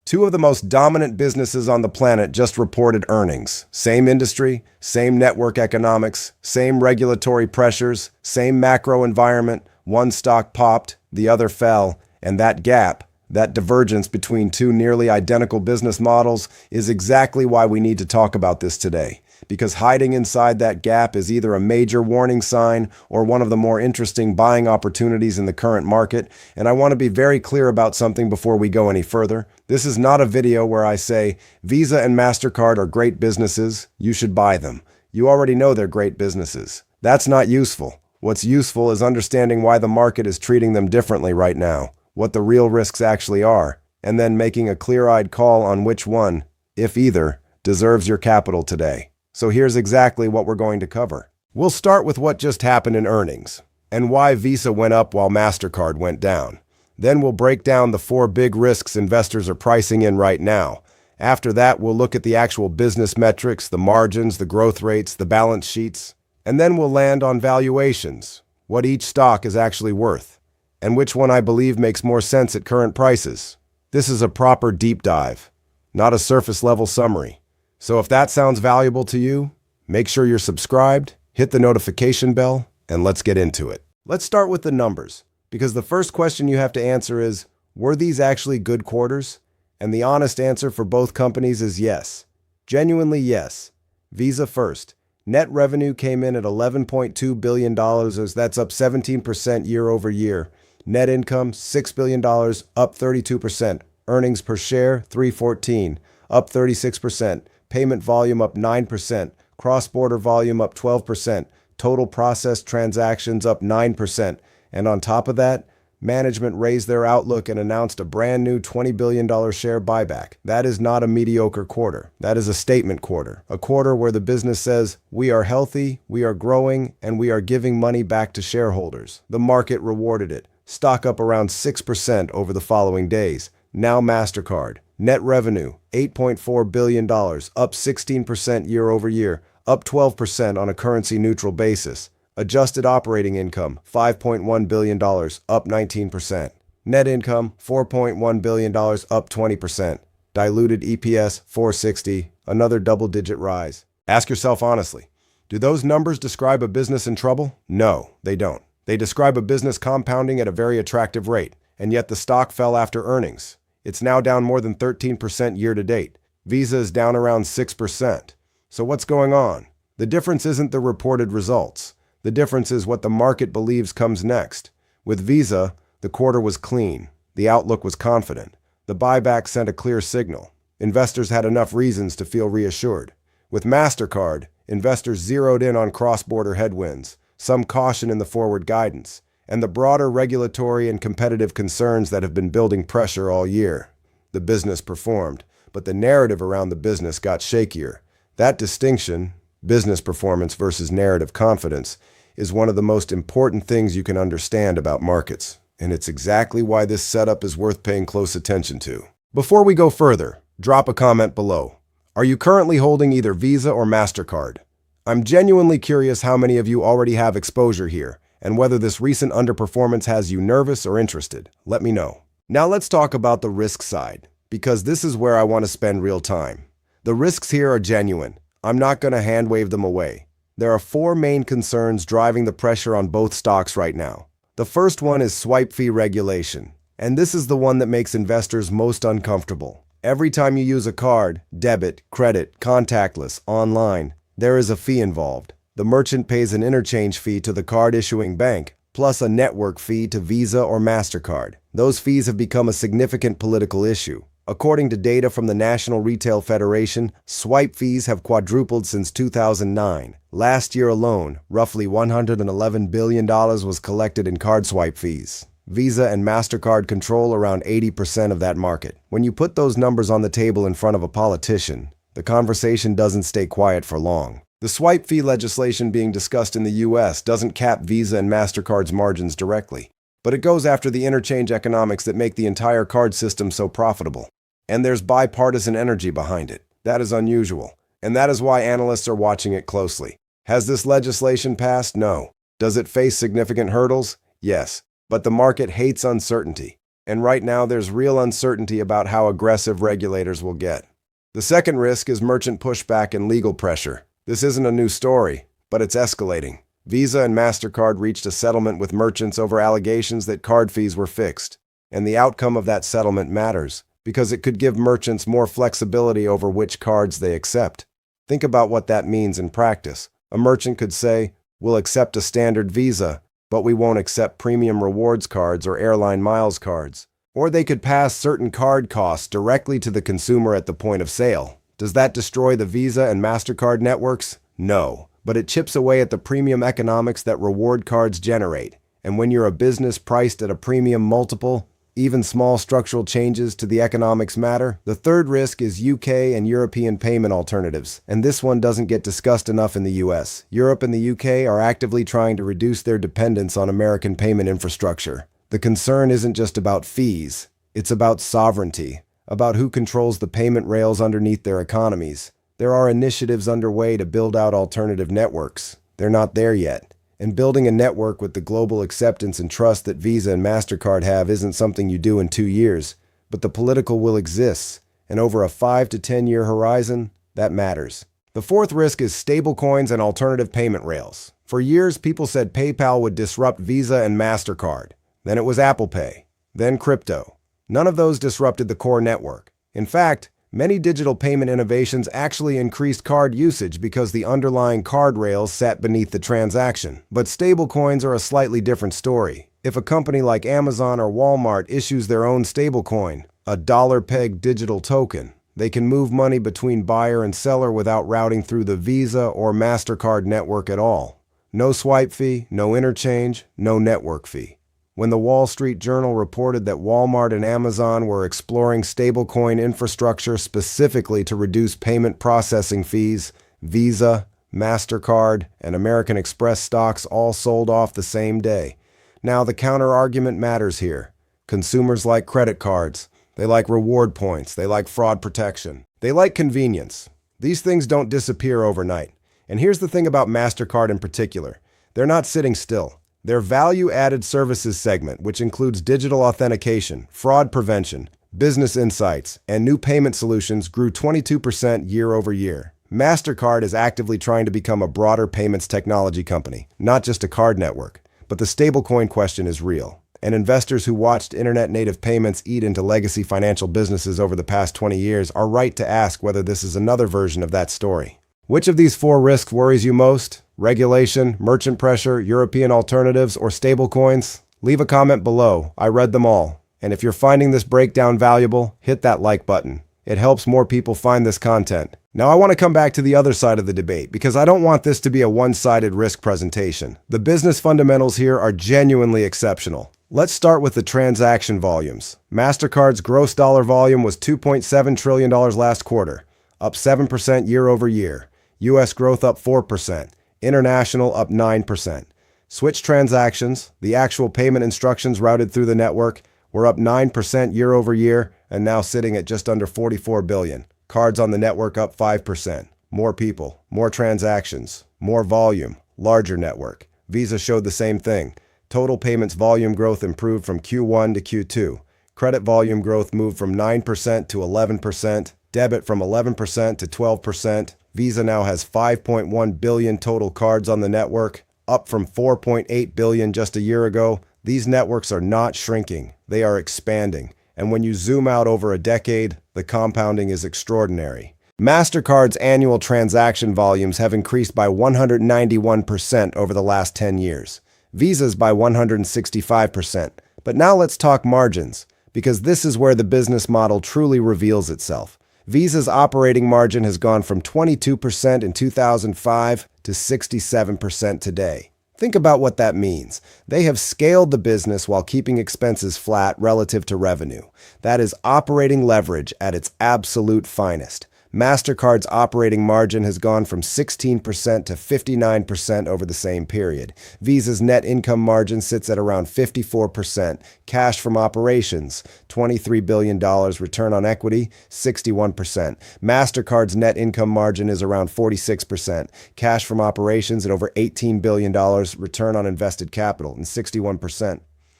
Two of the most dominant businesses on the planet just reported earnings. Same industry, same network economics, same regulatory pressures, same macro environment. One stock popped, the other fell, and that gap, that divergence between two nearly identical business models, is exactly why we need to talk about this today. Because hiding inside that gap is either a major warning sign or one of the more interesting buying opportunities in the current market. And I want to be very clear about something before we go any further. This is not a video where I say, Visa and Mastercard are great businesses, you should buy them. You already know they're great businesses. That's not useful. What's useful is understanding why the market is treating them differently right now, what the real risks actually are, and then making a clear-eyed call on which one, if either, deserves your capital today. So here's exactly what we're going to cover. We'll start with what just happened in earnings, and why Visa went up while Mastercard went down. Then we'll break down the 4 big risks investors are pricing in right now. After that, we'll look at the actual business metrics, the margins, the growth rates, the balance sheets, and then we'll land on valuations, what each stock is actually worth, and which one I believe makes more sense at current prices. This is a proper deep dive, not a surface-level summary. So if that sounds valuable to you, make sure you're subscribed, hit the notification bell, and let's get into it. Let's start with the numbers, because the first question you have to answer is, were these actually good quarters? And the honest answer for both companies is yes. Genuinely yes. Visa first. Net revenue came in at $11.2 billion, as that's up 17% year over year. Net income, $6 billion, up 32%. Earnings per share, $3.14, up 36%. Payment volume up 9%, cross-border volume up 12%, total processed transactions up 9%, and on top of that, management raised their outlook and announced a brand new $20 billion share buyback. That is not a mediocre quarter. That is a statement quarter, a quarter where the business says, we are healthy, we are growing, and we are giving money back to shareholders. The market rewarded it. Stock up around 6% over the following days. Now Mastercard. Net revenue, $8.4 billion, up 16% year over year, up 12% on a currency-neutral basis. Adjusted operating income, $5.1 billion, up 19%. Net income, $4.1 billion, up 20%. Diluted EPS, $4.60, another double-digit rise. Ask yourself honestly, do those numbers describe a business in trouble? No, they don't. They describe a business compounding at a very attractive rate, and yet the stock fell after earnings. It's now down more than 13% year to date. Visa is down around 6%. So what's going on? The difference isn't the reported results. The difference is what the market believes comes next. With Visa, the quarter was clean. The outlook was confident. The buyback sent a clear signal. Investors had enough reasons to feel reassured. With Mastercard, investors zeroed in on cross-border headwinds, some caution in the forward guidance, and the broader regulatory and competitive concerns that have been building pressure all year. The business performed, but the narrative around the business got shakier. That distinction, business performance versus narrative confidence, is one of the most important things you can understand about markets, and it's exactly why this setup is worth paying close attention to. Before we go further, drop a comment below. Are you currently holding either Visa or Mastercard? I'm genuinely curious how many of you already have exposure here, and whether this recent underperformance has you nervous or interested. Let me know. Now let's talk about the risk side, because this is where I want to spend real time. The risks here are genuine. I'm not going to hand-wave them away. There are 4 main concerns driving the pressure on both stocks right now. The first one is swipe fee regulation, and this is the one that makes investors most uncomfortable. Every time you use a card, debit, credit, contactless, online, there is a fee involved. The merchant pays an interchange fee to the card-issuing bank, plus a network fee to Visa or Mastercard. Those fees have become a significant political issue. According to data from the National Retail Federation, swipe fees have quadrupled since 2009. Last year alone, roughly $111 billion was collected in card swipe fees. Visa and Mastercard control around 80% of that market. When you put those numbers on the table in front of a politician, the conversation doesn't stay quiet for long. The swipe fee legislation being discussed in the US doesn't cap Visa and Mastercard's margins directly, but it goes after the interchange economics that make the entire card system so profitable. And there's bipartisan energy behind it. That is unusual, and that is why analysts are watching it closely. Has this legislation passed? No. Does it face significant hurdles? Yes. But the market hates uncertainty. And right now, there's real uncertainty about how aggressive regulators will get. The second risk is merchant pushback and legal pressure. This isn't a new story, but it's escalating. Visa and Mastercard reached a settlement with merchants over allegations that card fees were fixed. And the outcome of that settlement matters, because it could give merchants more flexibility over which cards they accept. Think about what that means in practice. A merchant could say, "We'll accept a standard Visa, but we won't accept premium rewards cards or airline miles cards." Or they could pass certain card costs directly to the consumer at the point of sale. Does that destroy the Visa and Mastercard networks? No, but it chips away at the premium economics that reward cards generate. And when you're a business priced at a premium multiple, even small structural changes to the economics matter. The third risk is UK and European payment alternatives, and this one doesn't get discussed enough in the US. Europe and the UK are actively trying to reduce their dependence on American payment infrastructure. The concern isn't just about fees, it's about sovereignty, about who controls the payment rails underneath their economies. There are initiatives underway to build out alternative networks. They're not there yet. And building a network with the global acceptance and trust that Visa and Mastercard have isn't something you do in 2 years, but the political will exists, and over a 5 to 10-year horizon, that matters. The fourth risk is stablecoins and alternative payment rails. For years, people said PayPal would disrupt Visa and Mastercard. Then it was Apple Pay. Then crypto. None of those disrupted the core network. In fact, many digital payment innovations actually increased card usage because the underlying card rails sat beneath the transaction. But stablecoins are a slightly different story. If a company like Amazon or Walmart issues their own stablecoin, a dollar-pegged digital token, they can move money between buyer and seller without routing through the Visa or Mastercard network at all. No swipe fee, no interchange, no network fee. When the Wall Street Journal reported that Walmart and Amazon were exploring stablecoin infrastructure specifically to reduce payment processing fees, Visa, Mastercard, and American Express stocks all sold off the same day. Now, the counter-argument matters here. Consumers like credit cards. They like reward points. They like fraud protection. They like convenience. These things don't disappear overnight. And here's the thing about Mastercard in particular. They're not sitting still. Their value-added services segment, which includes digital authentication, fraud prevention, business insights, and new payment solutions, grew 22% year over year. Mastercard is actively trying to become a broader payments technology company, not just a card network. But the stablecoin question is real. And investors who watched internet-native payments eat into legacy financial businesses over the past 20 years are right to ask whether this is another version of that story. Which of these four risks worries you most? Regulation, merchant pressure, European alternatives, or stablecoins? Leave a comment below. I read them all. And if you're finding this breakdown valuable, hit that like button. It helps more people find this content. Now I want to come back to the other side of the debate because I don't want this to be a one-sided risk presentation. The business fundamentals here are genuinely exceptional. Let's start with the transaction volumes. Mastercard's gross dollar volume was $2.7 trillion last quarter, up 7% year over year. U.S. growth up 4%. International up 9%. Switch transactions, the actual payment instructions routed through the network, were up 9% year over year and now sitting at just under 44 billion. Cards on the network up 5%. More people, more transactions, more volume, larger network. Visa showed the same thing. Total payments volume growth improved from Q1 to Q2. Credit volume growth moved from 9% to 11%. Debit from 11% to 12%. Visa now has 5.1 billion total cards on the network, up from 4.8 billion just a year ago. These networks are not shrinking, they are expanding. And when you zoom out over a decade, the compounding is extraordinary. Mastercard's annual transaction volumes have increased by 191% over the last 10 years. Visa's by 165%. But now let's talk margins, because this is where the business model truly reveals itself. Visa's operating margin has gone from 22% in 2005 to 67% today. Think about what that means. They have scaled the business while keeping expenses flat relative to revenue. That is operating leverage at its absolute finest. Mastercard's operating margin has gone from 16% to 59% over the same period. Visa's net income margin sits at around 54%. Cash from operations, $23 billion. Return on equity, 61%. Mastercard's net income margin is around 46%. Cash from operations at over $18 billion. Return on invested capital, and 61%.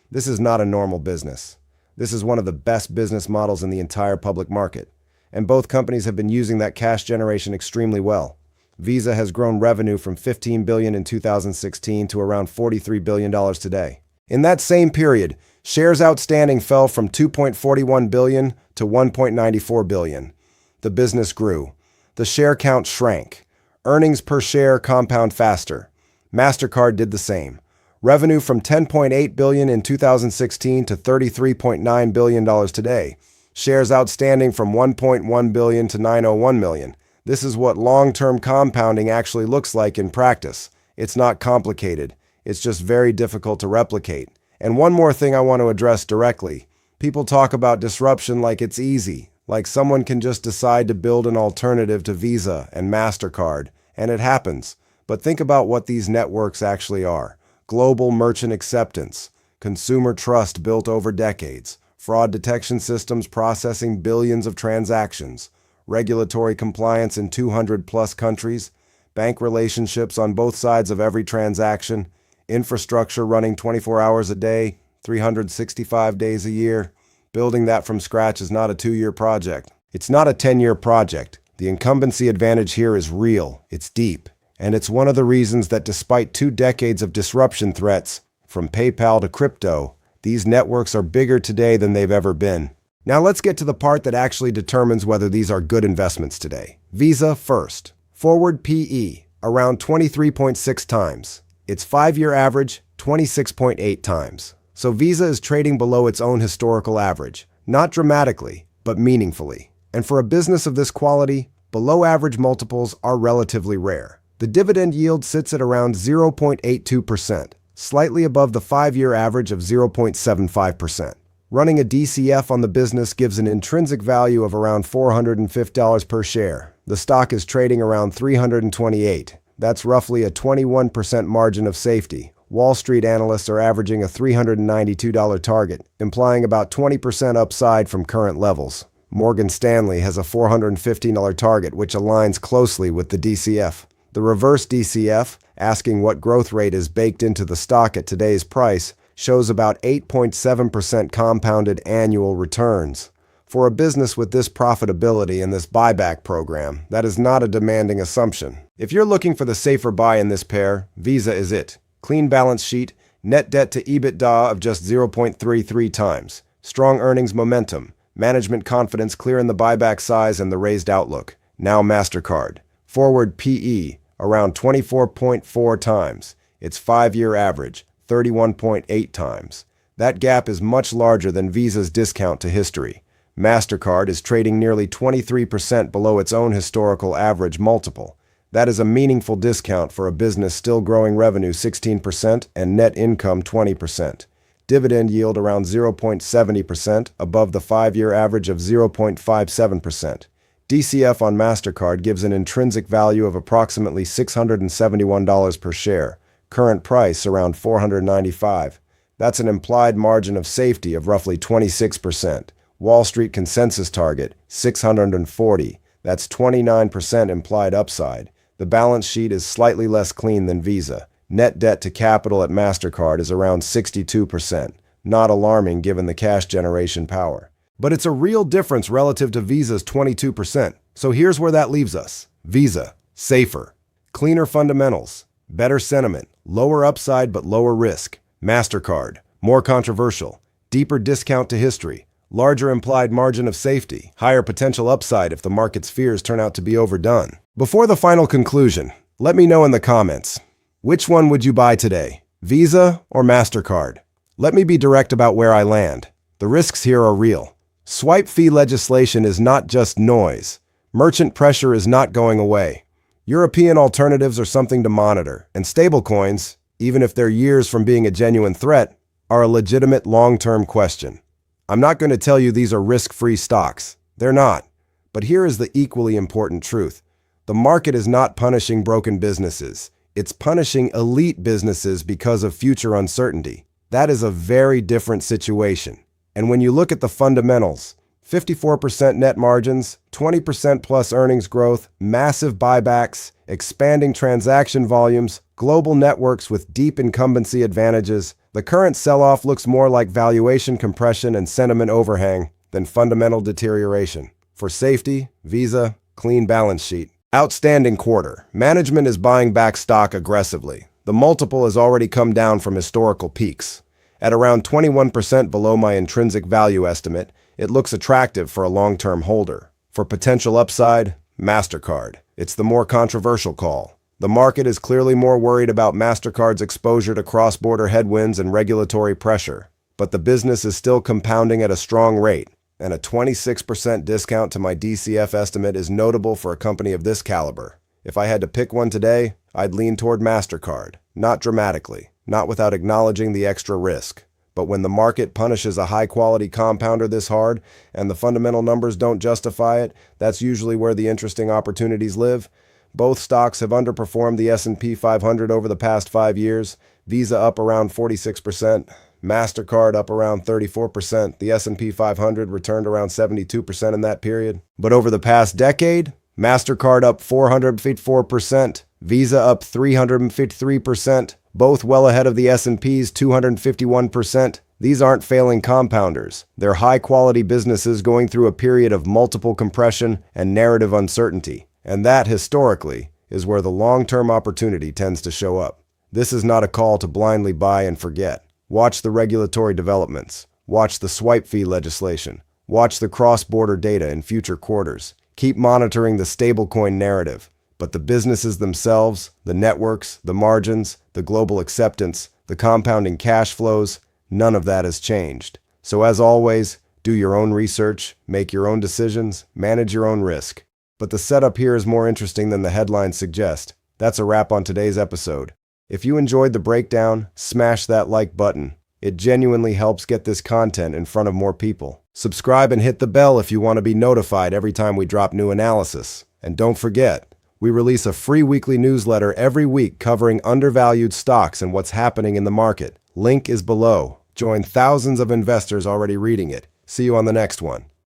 This is not a normal business. This is one of the best business models in the entire public market, and both companies have been using that cash generation extremely well. Visa has grown revenue from $15 billion in 2016 to around $43 billion today. In that same period, shares outstanding fell from 2.41 billion to 1.94 billion. The business grew. The share count shrank. Earnings per share compound faster. Mastercard did the same. Revenue from $10.8 billion in 2016 to $33.9 billion today. Shares outstanding from 1.1 billion to 901 million. This is what long-term compounding actually looks like in practice. It's not complicated. It's just very difficult to replicate. And one more thing I want to address directly. People talk about disruption like it's easy, like someone can just decide to build an alternative to Visa and Mastercard, and it happens. But think about what these networks actually are. Global merchant acceptance, consumer trust built over decades, fraud detection systems processing billions of transactions, regulatory compliance in 200-plus countries, bank relationships on both sides of every transaction, infrastructure running 24 hours a day, 365 days a year. Building that from scratch is not a 2-year project. It's not a 10-year project. The incumbency advantage here is real, it's deep, and it's one of the reasons that despite 2 decades of disruption threats, from PayPal to crypto, these networks are bigger today than they've ever been. Now let's get to the part that actually determines whether these are good investments today. Visa first. Forward PE, around 23.6 times. Its 5-year average, 26.8 times. So Visa is trading below its own historical average. Not dramatically, but meaningfully. And for a business of this quality, below-average multiples are relatively rare. The dividend yield sits at around 0.82%, slightly above the 5-year average of 0.75%. Running a DCF on the business gives an intrinsic value of around $450 per share. The stock is trading around $328. That's roughly a 21% margin of safety. Wall Street analysts are averaging a $392 target, implying about 20% upside from current levels. Morgan Stanley has a $415 target, which aligns closely with the DCF. The reverse DCF, asking what growth rate is baked into the stock at today's price, shows about 8.7% compounded annual returns. For a business with this profitability and this buyback program, that is not a demanding assumption. If you're looking for the safer buy in this pair, Visa is it. Clean balance sheet, net debt to EBITDA of just 0.33 times. Strong earnings momentum, management confidence clear in the buyback size and the raised outlook. Now Mastercard. Forward PE, around 24.4 times. Its 5-year average, 31.8 times. That gap is much larger than Visa's discount to history. Mastercard is trading nearly 23% below its own historical average multiple. That is a meaningful discount for a business still growing revenue 16% and net income 20%. Dividend yield around 0.70%, above the 5-year average of 0.57%. DCF on Mastercard gives an intrinsic value of approximately $671 per share. Current price around $495. That's an implied margin of safety of roughly 26%. Wall Street consensus target, 640. That's 29% implied upside. The balance sheet is slightly less clean than Visa. Net debt to capital at Mastercard is around 62%. Not alarming given the cash generation power. But it's a real difference relative to Visa's 22%. So here's where that leaves us. Visa, safer. Cleaner fundamentals. Better sentiment. Lower upside but lower risk. Mastercard, more controversial. Deeper discount to history. Larger implied margin of safety, higher potential upside if the market's fears turn out to be overdone. Before the final conclusion, let me know in the comments, which one would you buy today, Visa or Mastercard? Let me be direct about where I land. The risks here are real. Swipe fee legislation is not just noise. Merchant pressure is not going away. European alternatives are something to monitor, and stablecoins, even if they're years from being a genuine threat, are a legitimate long-term question. I'm not going to tell you these are risk-free stocks. They're not. But here is the equally important truth. The market is not punishing broken businesses. It's punishing elite businesses because of future uncertainty. That is a very different situation. And when you look at the fundamentals, 54% net margins, 20% plus earnings growth, massive buybacks, expanding transaction volumes, Global networks with deep incumbency advantages, the current sell-off looks more like valuation compression and sentiment overhang than fundamental deterioration. For safety, Visa, clean balance sheet. Outstanding quarter. Management is buying back stock aggressively. The multiple has already come down from historical peaks. At around 21% below my intrinsic value estimate, it looks attractive for a long-term holder. For potential upside, Mastercard. It's the more controversial call. The market is clearly more worried about Mastercard's exposure to cross-border headwinds and regulatory pressure. But the business is still compounding at a strong rate, and a 26% discount to my DCF estimate is notable for a company of this caliber. If I had to pick one today, I'd lean toward Mastercard. Not dramatically, not without acknowledging the extra risk. But when the market punishes a high-quality compounder this hard, and the fundamental numbers don't justify it, that's usually where the interesting opportunities live. Both stocks have underperformed the S&P 500 over the past 5 years, Visa up around 46%, Mastercard up around 34%, the S&P 500 returned around 72% in that period. But over the past decade, Mastercard up 454%, Visa up 353%, both well ahead of the S&P's 251%. These aren't failing compounders. They're high-quality businesses going through a period of multiple compression and narrative uncertainty. And that, historically, is where the long-term opportunity tends to show up. This is not a call to blindly buy and forget. Watch the regulatory developments. Watch the swipe fee legislation. Watch the cross-border data in future quarters. Keep monitoring the stablecoin narrative. But the businesses themselves, the networks, the margins, the global acceptance, the compounding cash flows, none of that has changed. So as always, do your own research, make your own decisions, manage your own risk. But the setup here is more interesting than the headlines suggest. That's a wrap on today's episode. If you enjoyed the breakdown, smash that like button. It genuinely helps get this content in front of more people. Subscribe and hit the bell if you want to be notified every time we drop new analysis. And don't forget, we release a free weekly newsletter every week covering undervalued stocks and what's happening in the market. Link is below. Join thousands of investors already reading it. See you on the next one.